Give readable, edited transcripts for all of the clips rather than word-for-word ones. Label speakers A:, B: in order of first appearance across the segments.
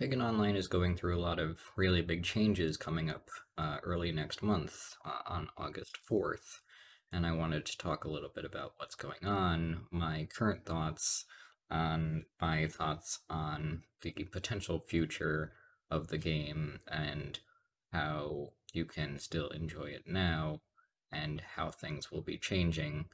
A: Pagan Online is going through a lot of really big changes coming up early next month on August 4th, and I wanted to talk a little bit about what's going on, my current thoughts, my thoughts on the potential future of the game, and how you can still enjoy it now, and how things will be changing.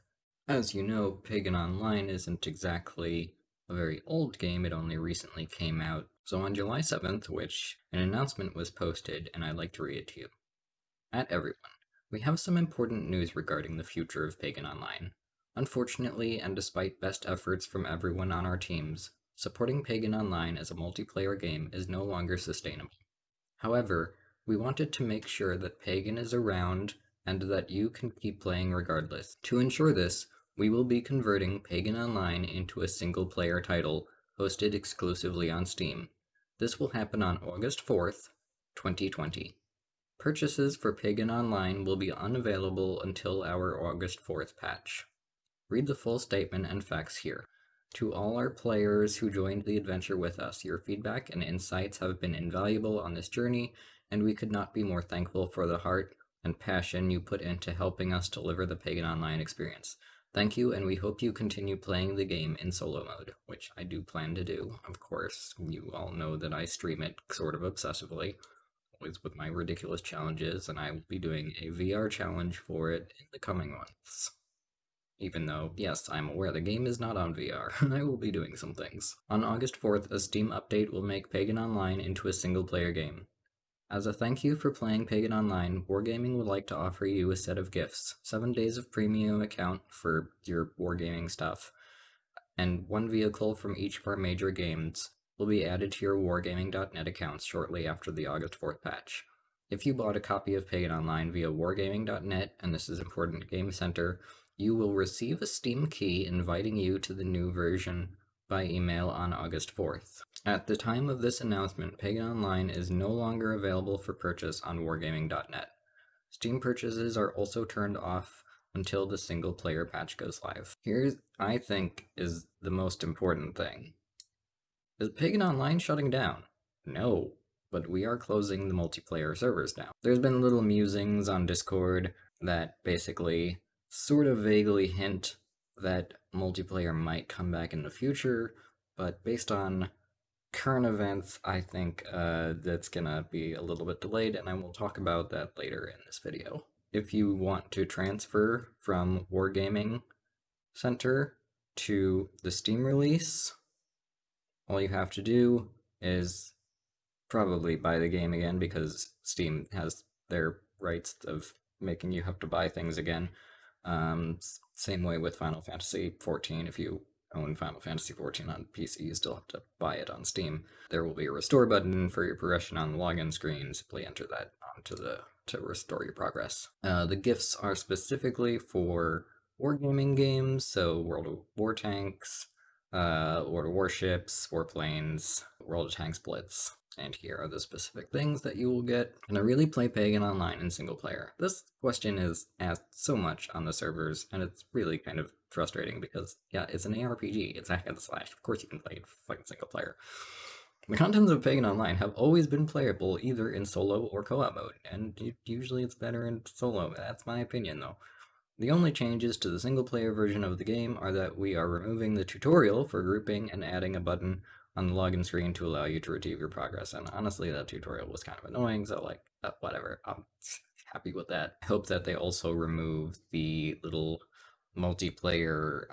A: As you know, Pagan Online isn't exactly a very old game, it only recently came out. So on July 7th, an announcement was posted, and I'd like to read it to you. At everyone, we have some important news regarding the future of Pagan Online. Unfortunately, and despite best efforts from everyone on our teams, supporting Pagan Online as a multiplayer game is no longer sustainable. However, we wanted to make sure that Pagan is around and that you can keep playing regardless. To ensure this, we will be converting Pagan Online into a single-player title hosted exclusively on Steam. This will happen on August 4th, 2020. Purchases for Pagan Online will be unavailable until our August 4th patch. Read the full statement and facts here. To all our players who joined the adventure with us, your feedback and insights have been invaluable on this journey, and we could not be more thankful for the heart and passion you put into helping us deliver the Pagan Online experience. Thank you, and we hope you continue playing the game in solo mode, which I do plan to do, of course. You all know that I stream it sort of obsessively, always with my ridiculous challenges, and I will be doing a VR challenge for it in the coming months. Even though, yes, I'm aware the game is not on VR, I will be doing some things. On August 4th, a Steam update will make Pagan Online into a single-player game. As a thank you for playing Pagan Online, Wargaming would like to offer you a set of gifts, 7 days of premium account for your Wargaming stuff, and 1 vehicle from each of our major games will be added to your Wargaming.net accounts shortly after the August 4th patch. If you bought a copy of Pagan Online via Wargaming.net, and this is important Game Center, you will receive a Steam key inviting you to the new version by email on August 4th. At the time of this announcement, Pagan Online is no longer available for purchase on Wargaming.net. Steam purchases are also turned off until the single-player patch goes live. Here, I think, is the most important thing. Is Pagan Online shutting down? No, but we are closing the multiplayer servers down. There's been little musings on Discord that basically sort of vaguely hint that multiplayer might come back in the future, but based on current events, I think that's gonna be a little bit delayed, and I will talk about that later in this video. If you want to transfer from Wargaming Center to the Steam release, all you have to do is probably buy the game again, because Steam has their rights of making you have to buy things again. Same way with Final Fantasy XIV. If you own Final Fantasy XIV on PC, you still have to buy it on Steam. There will be a restore button for your progression on the login screen. Simply enter that to restore your progress. The gifts are specifically for wargaming games, so World of War Tanks, World of Warships, Warplanes, World of Tanks Blitz. And here are the specific things that you will get. Can I really play Pagan Online in single player? This question is asked so much on the servers, and it's really kind of frustrating because, yeah, it's an ARPG, it's a hack and slash. Of course you can play it fucking single player. The contents of Pagan Online have always been playable either in solo or co-op mode, and usually it's better in solo. That's my opinion, though. The only changes to the single-player version of the game are that we are removing the tutorial for grouping and adding a button on the login screen to allow you to retrieve your progress, and honestly that tutorial was kind of annoying, so like, whatever, I'm happy with that. I hope that they also remove the little multiplayer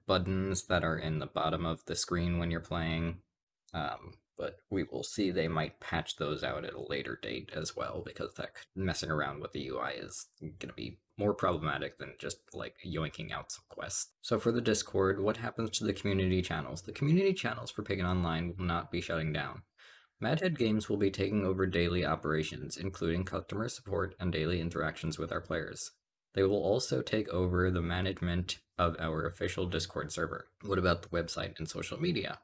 A: buttons that are in the bottom of the screen when you're playing, but we will see. They might patch those out at a later date as well, because that messing around with the UI is going to be more problematic than just like yoinking out some quests. So for the Discord, what happens to the community channels? The community channels for Pagan Online will not be shutting down. Madhead Games will be taking over daily operations, including customer support and daily interactions with our players. They will also take over the management of our official Discord server. What about the website and social media?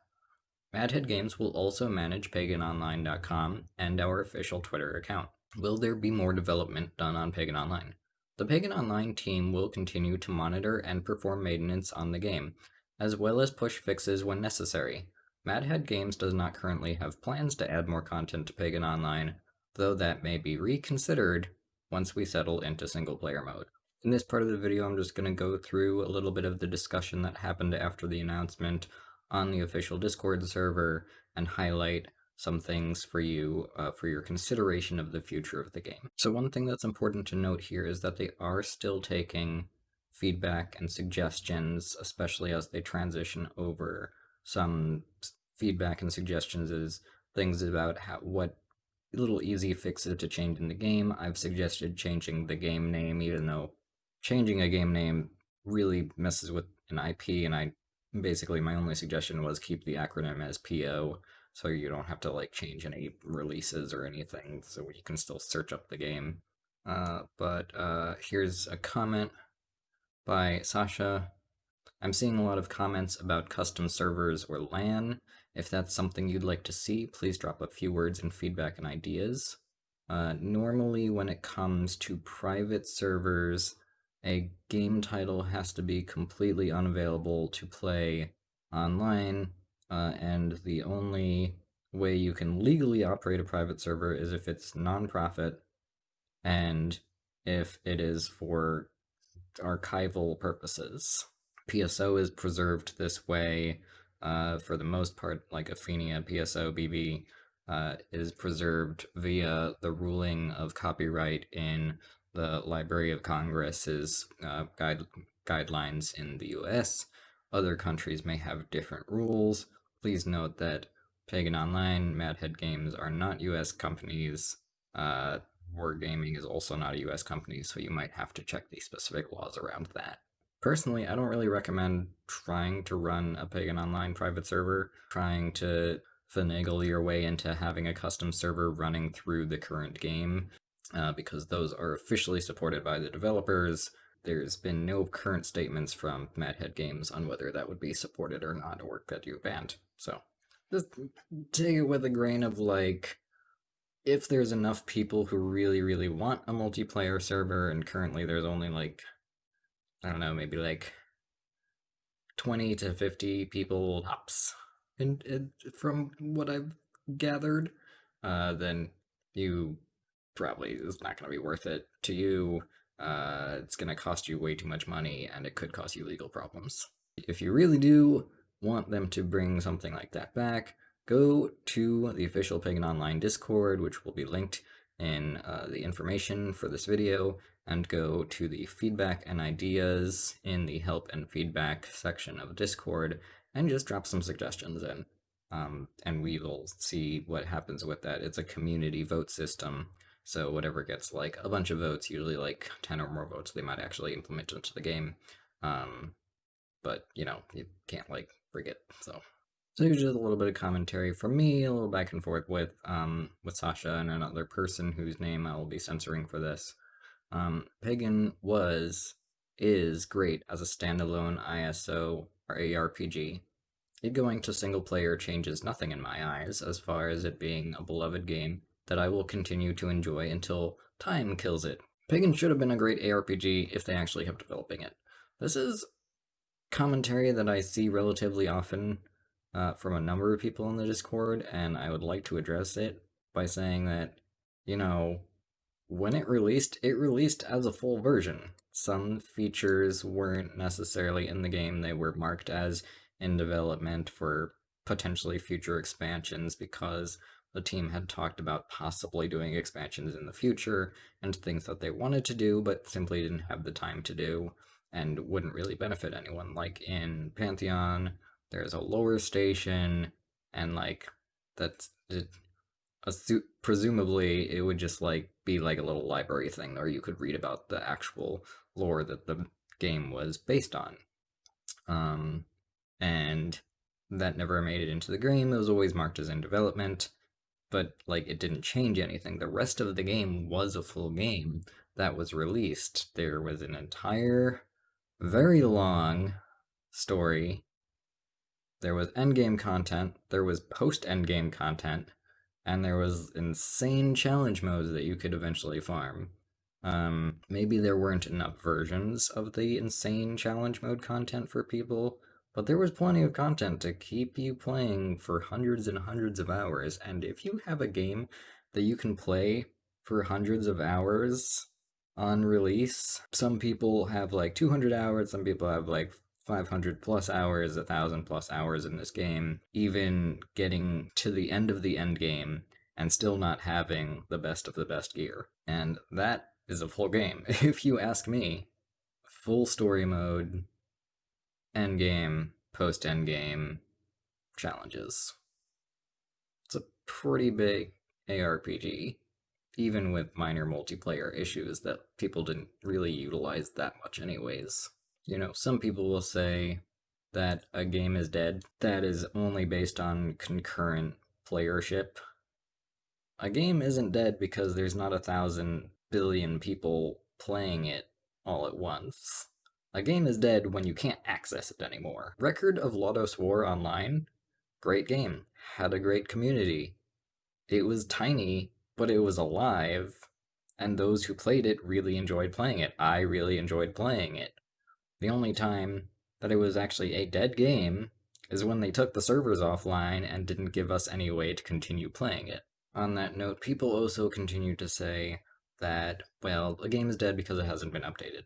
A: Madhead Games will also manage PaganOnline.com and our official Twitter account. Will there be more development done on Pagan Online? The Pagan Online team will continue to monitor and perform maintenance on the game, as well as push fixes when necessary. Madhead Games does not currently have plans to add more content to Pagan Online, though that may be reconsidered once we settle into single player mode. In this part of the video, I'm just going to go through a little bit of the discussion that happened after the announcement on the official Discord server and highlight some things for you for your consideration of the future of the game. So one thing that's important to note here is that they are still taking feedback and suggestions, especially as they transition over. Some feedback and suggestions is things about what little easy fixes to change in the game. I've suggested changing the game name, even though changing a game name really messes with an IP, and basically my only suggestion was keep the acronym as PO, so you don't have to like change any releases or anything, so you can still search up the game. But here's a comment by Sasha. I'm seeing a lot of comments about custom servers or LAN. If that's something you'd like to see, please drop a few words in feedback and ideas. Normally, when it comes to private servers, a game title has to be completely unavailable to play online, and the only way you can legally operate a private server is if it's nonprofit and if it is for archival purposes. PSO is preserved this way for the most part, like Athenia, PSO, BB is preserved via the ruling of copyright in the Library of Congress's guidelines in the US. Other countries may have different rules. Please note that Pagan Online, Madhead Games are not US companies. Wargaming is also not a US company, so you might have to check the specific laws around that. Personally, I don't really recommend trying to run a Pagan Online private server, trying to finagle your way into having a custom server running through the current game, because those are officially supported by the developers. There's been no current statements from Madhead Games on whether that would be supported or not, or that you banned. So just take it with a grain of like, if there's enough people who really, really want a multiplayer server, and currently there's only like, I don't know, maybe like 20 to 50 people tops, and from what I've gathered, then you probably is not going to be worth it to you. It's going to cost you way too much money, and it could cause you legal problems. If you really do want them to bring something like that back, go to the official Pagan Online Discord, which will be linked in the information for this video, and go to the feedback and ideas in the help and feedback section of Discord, and just drop some suggestions in. And we will see what happens with that. It's a community vote system, so whatever gets like a bunch of votes, usually like 10 or more votes, they might actually implement into the game. But you know, you can't like brig it. So here's just a little bit of commentary from me, a little back and forth with Sasha and another person whose name I will be censoring for this. Pagan is great as a standalone ISO or ARPG. It going to single player changes nothing in my eyes, as far as it being a beloved game that I will continue to enjoy until time kills it. Pagan should have been a great ARPG if they actually kept developing it. This is commentary that I see relatively often from a number of people in the Discord, and I would like to address it by saying that, you know, when it released as a full version. Some features weren't necessarily in the game, they were marked as in development for potentially future expansions because the team had talked about possibly doing expansions in the future and things that they wanted to do but simply didn't have the time to do and wouldn't really benefit anyone. Like in Pantheon, there's a lore station, and like that's it, presumably it would just like be like a little library thing, or you could read about the actual lore that the game was based on. And that never made it into the game. It was always marked as in development, but like it didn't change anything. The rest of the game was a full game that was released. There was an entire, very long story. There was endgame content, there was post-endgame content, and there was insane challenge modes that you could eventually farm. Maybe there weren't enough versions of the insane challenge mode content for people, but there was plenty of content to keep you playing for hundreds and hundreds of hours. And if you have a game that you can play for hundreds of hours on release, some people have like 200 hours, some people have like 500 plus hours, 1,000 plus hours in this game, even getting to the end of the end game and still not having the best of the best gear. And that is a full game. If you ask me, full story mode, end game, post end game challenges. It's a pretty big ARPG, even with minor multiplayer issues that people didn't really utilize that much, anyways. You know, some people will say that a game is dead. That is only based on concurrent playership. A game isn't dead because there's not 1,000 billion people playing it all at once. A game is dead when you can't access it anymore. Record of Lodos War Online? Great game. Had a great community. It was tiny, but it was alive, and those who played it really enjoyed playing it. I really enjoyed playing it. The only time that it was actually a dead game is when they took the servers offline and didn't give us any way to continue playing it. On that note, people also continue to say that, well, a game is dead because it hasn't been updated.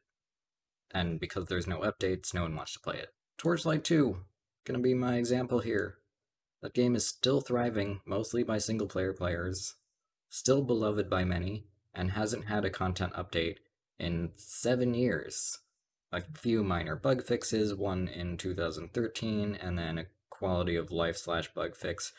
A: And because there's no updates, no one wants to play it. Torchlight 2, gonna be my example here. That game is still thriving, mostly by single-player players, still beloved by many, and hasn't had a content update in 7 years. A few minor bug fixes, one in 2013, and then a quality of life/bug fix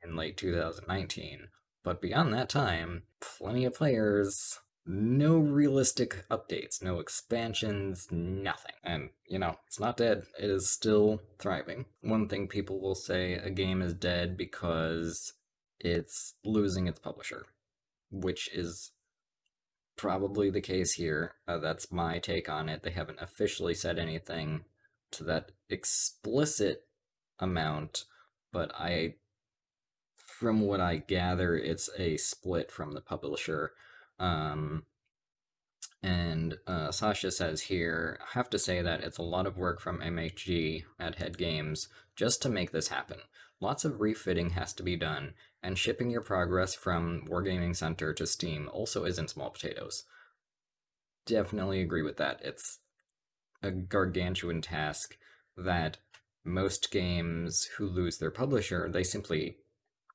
A: in late 2019. But beyond that time, plenty of players, no realistic updates, no expansions, nothing. And, you know, it's not dead, it is still thriving. One thing people will say a game is dead because it's losing its publisher, which is probably the case here. That's my take on it. They haven't officially said anything to that explicit amount, but from what I gather, it's a split from the publisher. Sasha says here, I have to say that it's a lot of work from MHG at Head Games just to make this happen. Lots of refitting has to be done, and shipping your progress from Wargaming Center to Steam also isn't small potatoes. Definitely agree with that. It's a gargantuan task that most games who lose their publisher, they simply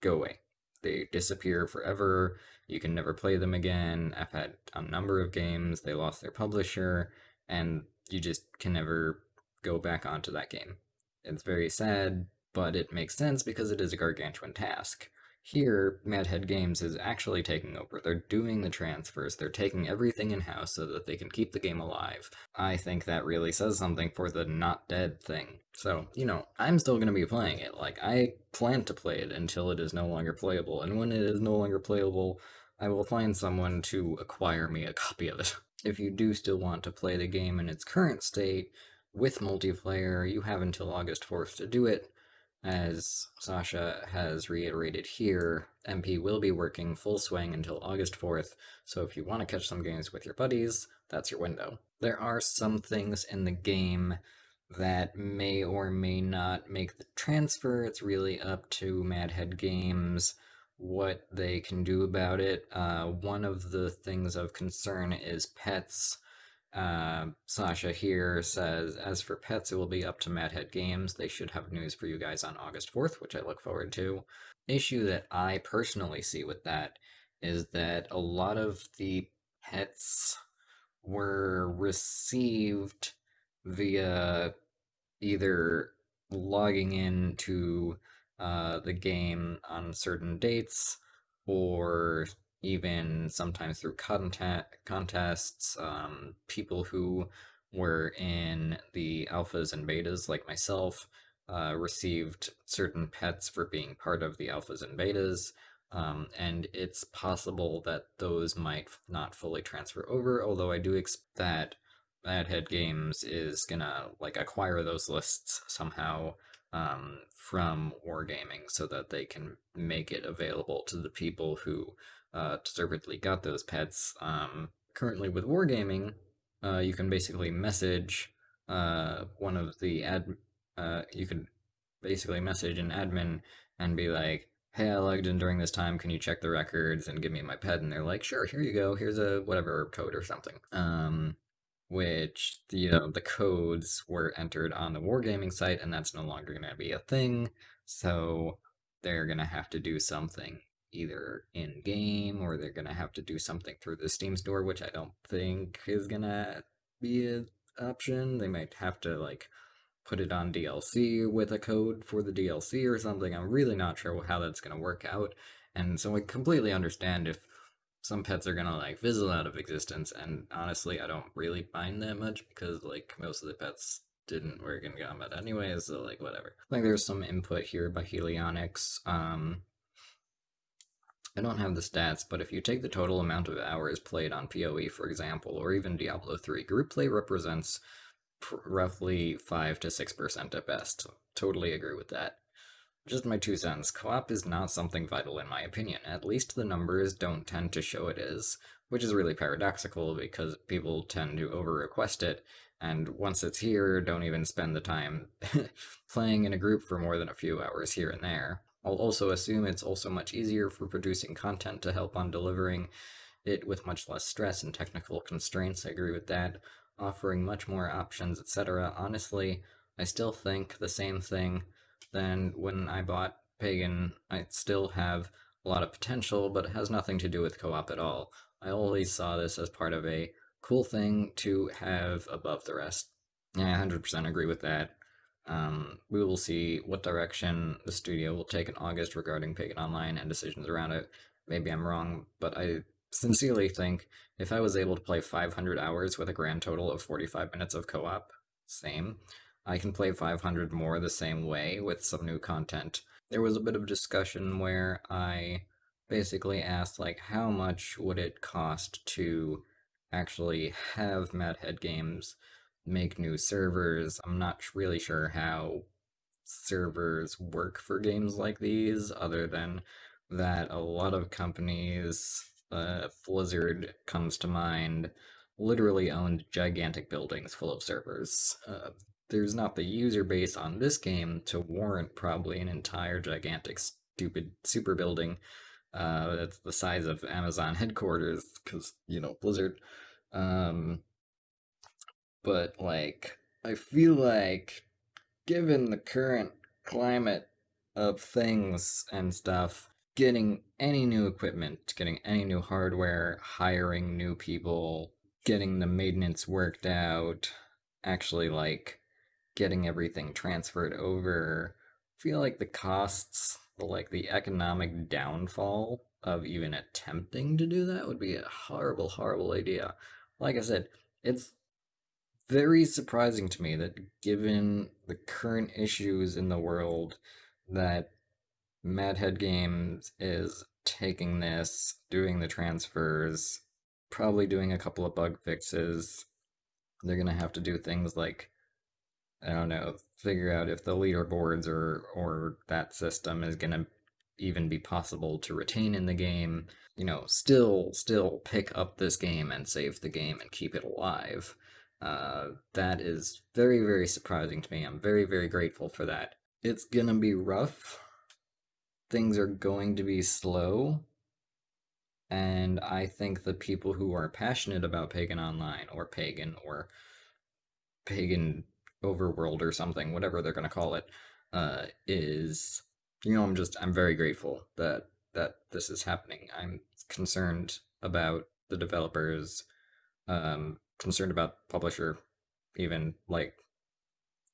A: go away. They disappear forever. You can never play them again. I've had a number of games, they lost their publisher, and you just can never go back onto that game. It's very sad, but it makes sense because it is a gargantuan task. Here, Madhead Games is actually taking over. They're doing the transfers, they're taking everything in-house so that they can keep the game alive. I think that really says something for the not dead thing. So, you know, I'm still going to be playing it. Like, I plan to play it until it is no longer playable, and when it is no longer playable, I will find someone to acquire me a copy of it. If you do still want to play the game in its current state, with multiplayer, you have until August 4th to do it. As Sasha has reiterated here, MP will be working full swing until August 4th, so if you want to catch some games with your buddies, that's your window. There are some things in the game that may or may not make the transfer. It's really up to Madhead Games what they can do about it. One of the things of concern is pets. Sasha here says, as for pets, it will be up to Madhead Games. They should have news for you guys on August 4th, which I look forward to. Issue that I personally see with that is that a lot of the pets were received via either logging into the game on certain dates or even sometimes through contests. People who were in the alphas and betas, like myself, received certain pets for being part of the alphas and betas. And it's possible that those might not fully transfer over, although I do expect that Madhead Games is gonna like acquire those lists somehow from Wargaming so that they can make it available to the people who deservedly got those pets. Currently with Wargaming, you can basically message one of the you could basically message an admin and be like, hey, I logged in during this time. Can you check the records and give me my pet? And they're like, sure, here you go. Here's a whatever code or something. Which the codes were entered on the wargaming site, and that's no longer going to be a thing. So they're going to have to do something either in game, or they're going to have to do something through the Steam store, which I don't think is going to be an option. They might have to like put it on DLC with a code for the DLC or something. I'm really not sure how that's going to work out. And so I completely understand if some pets are going to like fizzle out of existence. And honestly, I don't really mind that much because like most of the pets didn't work in combat anyway, so like whatever. Like there's some input here by Helionics. I don't have the stats, but if you take the total amount of hours played on PoE, for example, or even Diablo 3, group play represents roughly 5 to 6% at best. Totally agree with that. Just my 2 cents. Co-op is not something vital in my opinion. At least the numbers don't tend to show it is, which is really paradoxical because people tend to over-request it, and once it's here, don't even spend the time playing in a group for more than a few hours here and there. I'll also assume it's also much easier for producing content to help on delivering it with much less stress and technical constraints. I agree with that. Offering much more options, etc. Honestly, I still think the same thing than when I bought Pagan. I still have a lot of potential, but it has nothing to do with co op at all. I always saw this as part of a cool thing to have above the rest. Yeah, I 100% agree with that. We will see what direction the studio will take in August regarding Pagan Online and decisions around it. Maybe I'm wrong, but I sincerely think if I was able to play 500 hours with a grand total of 45 minutes of co op, same, I can play 500 more the same way with some new content. There was a bit of discussion where I basically asked, like, how much would it cost to actually have Madhead Games make new servers? I'm not really sure how servers work for games like these, other than that a lot of companies, Blizzard comes to mind, literally owned gigantic buildings full of servers. There's not the user base on this game to warrant probably an entire gigantic stupid super building that's the size of Amazon headquarters, because Blizzard. um, but like I feel like given the current climate of things and stuff, getting any new equipment, getting any new hardware, hiring new people, getting the maintenance worked out, actually like getting everything transferred over, I feel like the costs, like the economic downfall of even attempting to do that would be a horrible, horrible idea. Like I said, it's very surprising to me that given the current issues in the world, that Madhead Games is taking this, doing the transfers, probably doing a couple of bug fixes. They're gonna have to do things like, I don't know, figure out if the leaderboards or that system is gonna even be possible to retain in the game. Still pick up this game and save the game and keep it alive. That is very, very surprising to me. I'm very, very grateful for that. It's gonna be rough. Things are going to be slow. And I think the people who are passionate about Pagan Online or Pagan Overworld or something, whatever they're gonna call it, is I'm very grateful that this is happening. I'm concerned about the developers, concerned about publisher, even like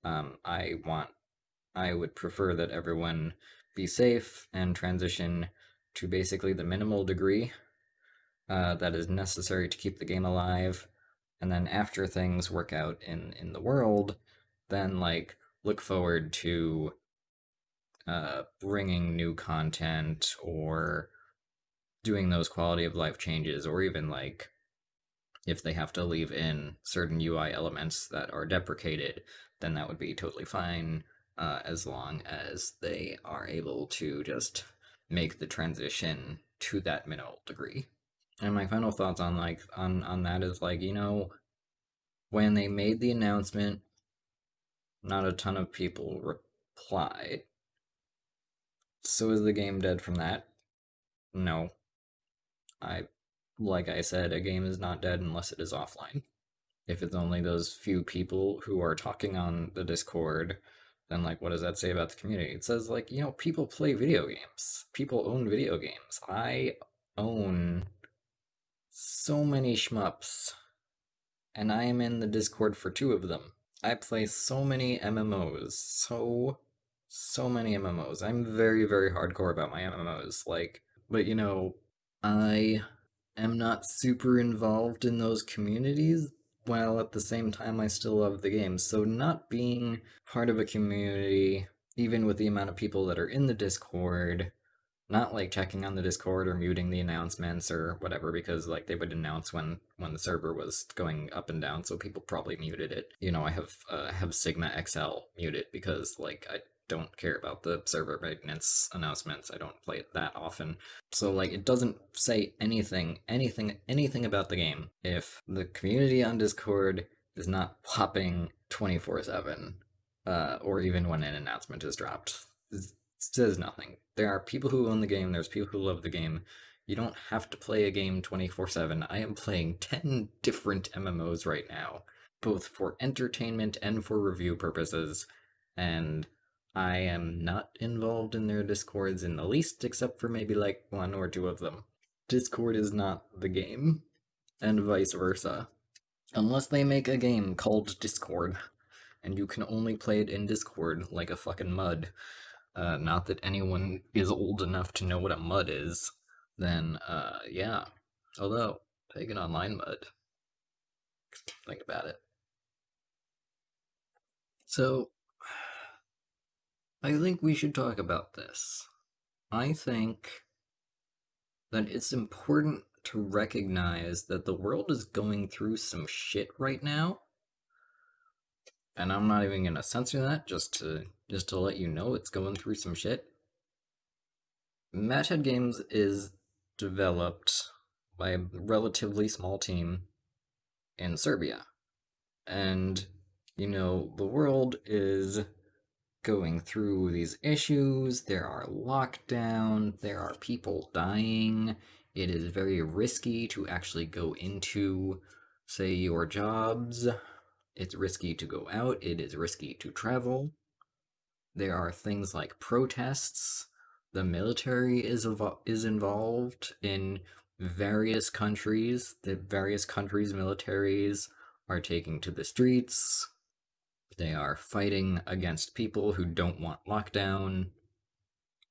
A: I would prefer that everyone be safe and transition to basically the minimal degree that is necessary to keep the game alive, and then after things work out in the world, then like look forward to bringing new content or doing those quality of life changes, or even like if they have to leave in certain UI elements that are deprecated, then that would be totally fine, as long as they are able to just make the transition to that minimal degree. And my final thoughts on on that is like, when they made the announcement not a ton of people replied. So is the game dead from that? No. I like I said, a game is not dead unless it is offline. If it's only those few people who are talking on the Discord, then like what does that say about the community? It says like, people play video games. People own video games. I own so many shmups, and I am in the Discord for two of them. I play so many MMOs. So many MMOs. I'm very, very hardcore about my MMOs. But I am not super involved in those communities, while at the same time I still love the game. So not being part of a community, even with the amount of people that are in the Discord, not like checking on the Discord or muting the announcements or whatever, because like they would announce when the server was going up and down, so people probably muted it. I have Sigma XL muted because like I don't care about the server maintenance announcements. I don't play it that often. So like it doesn't say anything about the game if the community on Discord is not popping 24/7, or even when an announcement is dropped. It says nothing. There are people who own the game, there's people who love the game. You don't have to play a game 24/7. I am playing 10 different MMOs right now, both for entertainment and for review purposes, and I am not involved in their Discords in the least, except for maybe like one or two of them. Discord is not the game, and vice versa. Unless they make a game called Discord, and you can only play it in Discord like a fucking mud. Not that anyone is old enough to know what a mud is, then, yeah. Although, Pagan Online mud. Think about it. So, I think we should talk about this. I think that it's important to recognize that the world is going through some shit right now. And I'm not even gonna censor that, just to let you know it's going through some shit. Mathead Games is developed by a relatively small team in Serbia. And, the world is going through these issues. There are lockdowns, there are people dying. It is very risky to actually go into, say, your jobs. It's risky to go out, it is risky to travel. There are things like protests. The military is involved in various countries. The various countries' militaries are taking to the streets. They are fighting against people who don't want lockdown.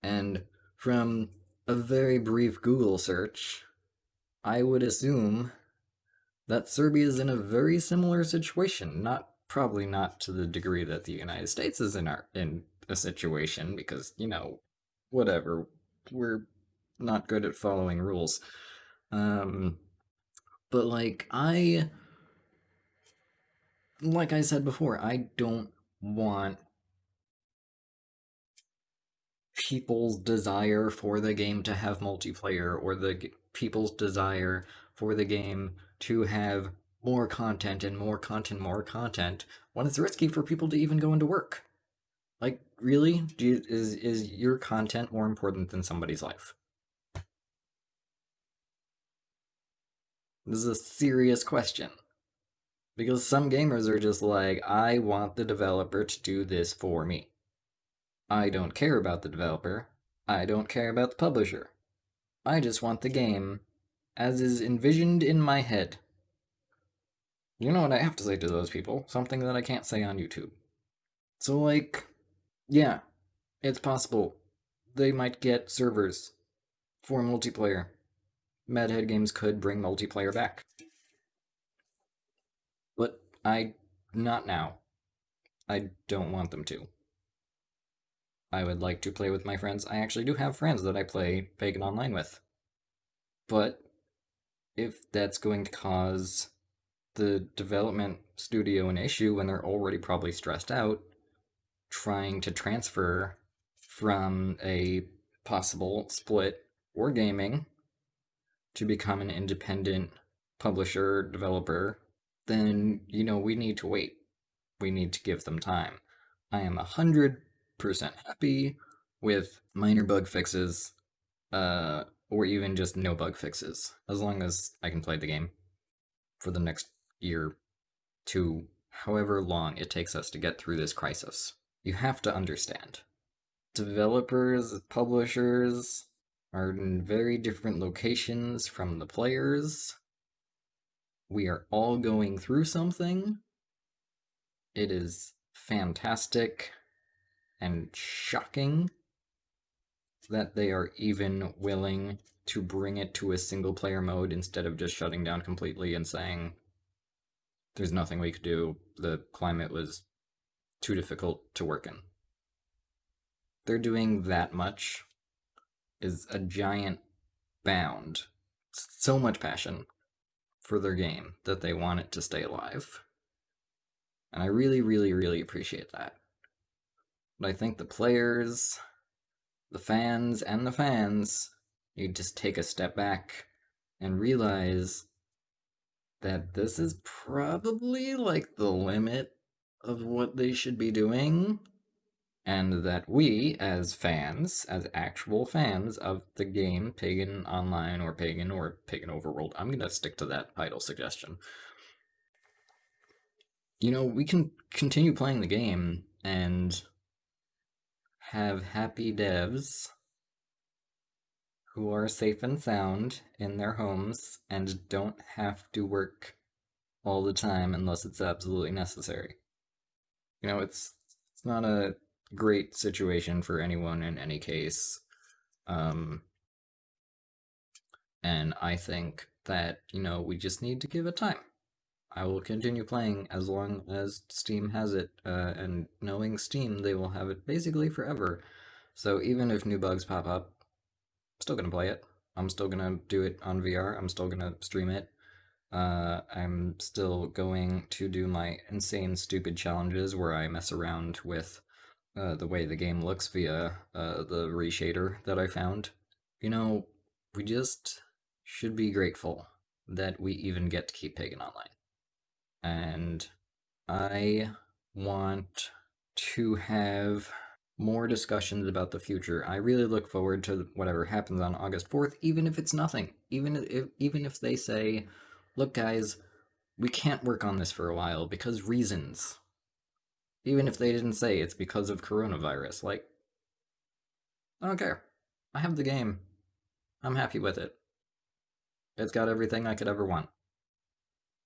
A: And from a very brief Google search, I would assume that Serbia is in a very similar situation. Probably not to the degree that the United States is in a situation, because whatever, we're not good at following rules. But like I said before, I don't want people's desire for the game to have multiplayer, or the people's desire for the game to have more content and more content, when it's risky for people to even go into work. Like, really? Is your content more important than somebody's life? This is a serious question. Because some gamers are just like, I want the developer to do this for me. I don't care about the developer. I don't care about the publisher. I just want the game as is envisioned in my head. You know what I have to say to those people? Something that I can't say on YouTube. So, yeah, it's possible they might get servers for multiplayer. Madhead Games could bring multiplayer back. But not now. I don't want them to. I would like to play with my friends. I actually do have friends that I play Pagan Online with. But if that's going to cause the development studio an issue when they're already probably stressed out, trying to transfer from a possible split wargaming to become an independent publisher, developer, then, we need to wait. We need to give them time. I am 100% happy with minor bug fixes, or even just no bug fixes, as long as I can play the game for the next year, two, however long it takes us to get through this crisis. You have to understand. Developers, publishers are in very different locations from the players. We are all going through something. It is fantastic and shocking that they are even willing to bring it to a single player mode instead of just shutting down completely and saying, there's nothing we could do, the climate was too difficult to work in. They're doing that much is a giant bound. So much passion for their game that they want it to stay alive. And I really, really, really appreciate that. But I think the players, the fans, and the fans need to take a step back and realize that this is probably like the limit of what they should be doing, and that we, as fans, as actual fans of the game, Pagan Online or Pagan Overworld, I'm gonna stick to that title suggestion. We can continue playing the game and have happy devs who are safe and sound in their homes and don't have to work all the time unless it's absolutely necessary. It's not a great situation for anyone in any case. And I think that, we just need to give it time. I will continue playing as long as Steam has it, and knowing Steam, they will have it basically forever. So even if new bugs pop up, I'm still gonna play it. I'm still gonna do it on VR. I'm still gonna stream it. I'm still going to do my insane, stupid challenges where I mess around with the way the game looks via the reshader that I found. We just should be grateful that we even get to keep Pagan Online. And I want to have more discussions about the future. I really look forward to whatever happens on August 4th, even if it's nothing. Even if they say, look guys, we can't work on this for a while because reasons. Even if they didn't say it's because of coronavirus, like, I don't care. I have the game. I'm happy with it. It's got everything I could ever want.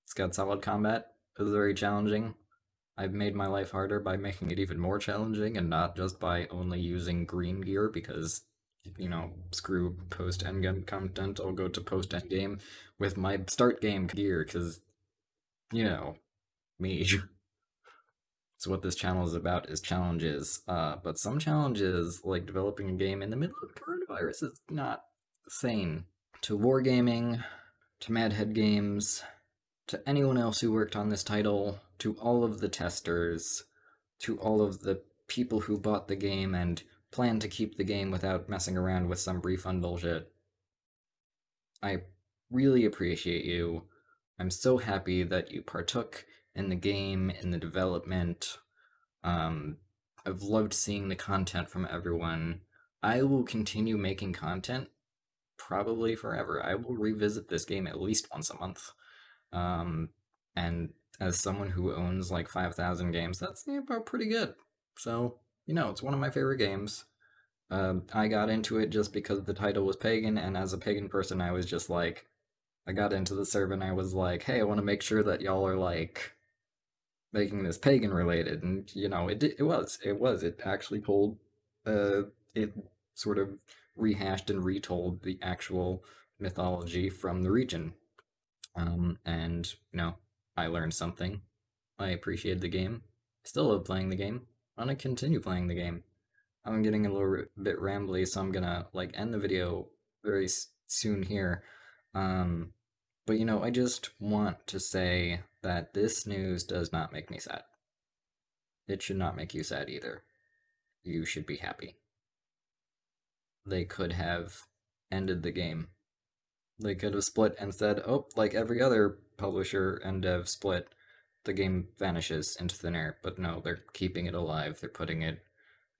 A: It's got solid combat. It's very challenging. I've made my life harder by making it even more challenging and not just by only using green gear because, screw post-endgame content. I'll go to post-endgame with my start game gear because, me. So what this channel is about is challenges. But some challenges, like developing a game in the middle of coronavirus, is not sane. To Wargaming, to Madhead Games, to anyone else who worked on this title, to all of the testers, to all of the people who bought the game and plan to keep the game without messing around with some refund bullshit. I really appreciate you. I'm so happy that you partook in the game, in the development. I've loved seeing the content from everyone. I will continue making content probably forever. I will revisit this game at least once a month. And as someone who owns like 5,000 games, that's about pretty good. So, it's one of my favorite games. I got into it just because the title was Pagan, and as a Pagan person, I was just like, I got into the server and I was like, hey, I want to make sure that y'all are like making this Pagan related, and it actually told, it sort of rehashed and retold the actual mythology from the region. And I learned something. I appreciated the game. I still love playing the game. I'm gonna continue playing the game. I'm getting a little bit rambly, so I'm gonna end the video very soon here. But I just want to say that this news does not make me sad. It should not make you sad either. You should be happy. They could have ended the game. They could have split and said, oh, like every other publisher and dev split, the game vanishes into thin air. But no, they're keeping it alive. They're putting it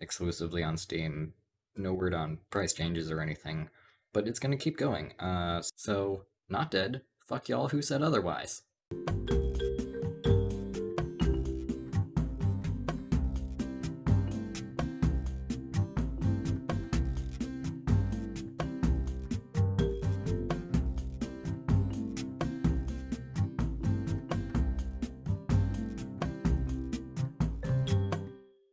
A: exclusively on Steam. No word on price changes or anything, but it's gonna keep going. So not dead. Fuck y'all who said otherwise.